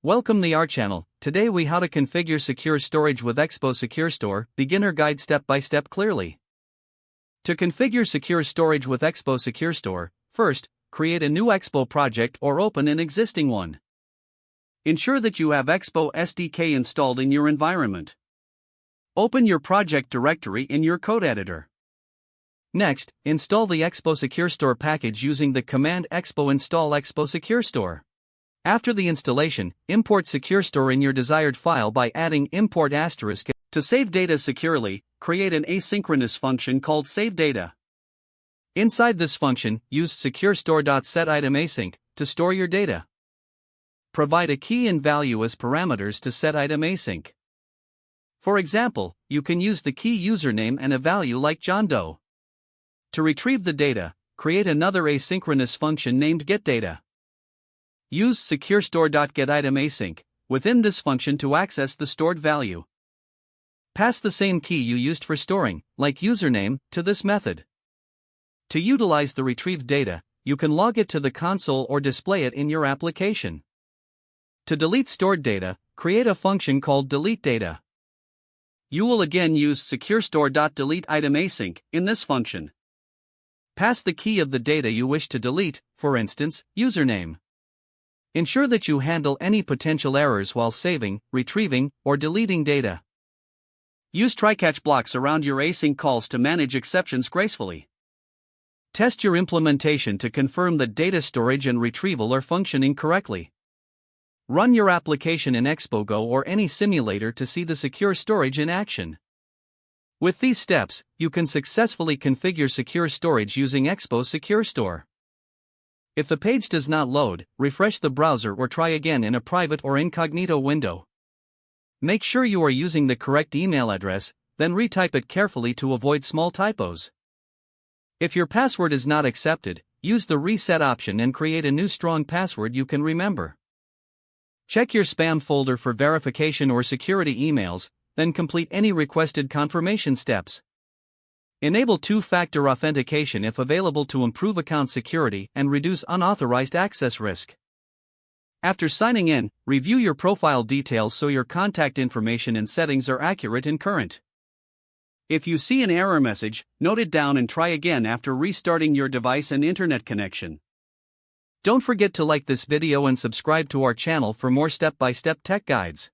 Welcome to our channel. Today we how to configure secure storage with Expo SecureStore, beginner guide step by step clearly. To configure secure storage with Expo SecureStore, first, create a new Expo project or open an existing one. Ensure that you have Expo SDK installed in your environment. Open your project directory in your code editor. Next, install the Expo SecureStore package using the command expo install Expo SecureStore. After the installation, import SecureStore in your desired file by adding import asterisk. To save data securely, create an asynchronous function called saveData. Inside this function, use SecureStore.setItemAsync to store your data. Provide a key and value as parameters to set item async. For example, you can use the key username and a value like John Doe. To retrieve the data, create another asynchronous function named getData. Use SecureStore.getItemAsync within this function to access the stored value. Pass the same key you used for storing, like username, to this method. To utilize the retrieved data, you can log it to the console or display it in your application. To delete stored data, create a function called deleteData. You will again use SecureStore.deleteItemAsync in this function. Pass the key of the data you wish to delete, for instance, username. Ensure that you handle any potential errors while saving, retrieving, or deleting data. Use try-catch blocks around your async calls to manage exceptions gracefully. Test your implementation to confirm that data storage and retrieval are functioning correctly. Run your application in ExpoGo or any simulator to see the secure storage in action. With these steps, you can successfully configure secure storage using Expo SecureStore. If the page does not load, refresh the browser or try again in a private or incognito window. Make sure you are using the correct email address, then retype it carefully to avoid small typos. If your password is not accepted, use the reset option and create a new strong password you can remember. Check your spam folder for verification or security emails, then complete any requested confirmation steps. Enable two-factor authentication if available to improve account security and reduce unauthorized access risk. After signing in, review your profile details so your contact information and settings are accurate and current. If you see an error message, note it down and try again after restarting your device and internet connection. Don't forget to like this video and subscribe to our channel for more step-by-step tech guides.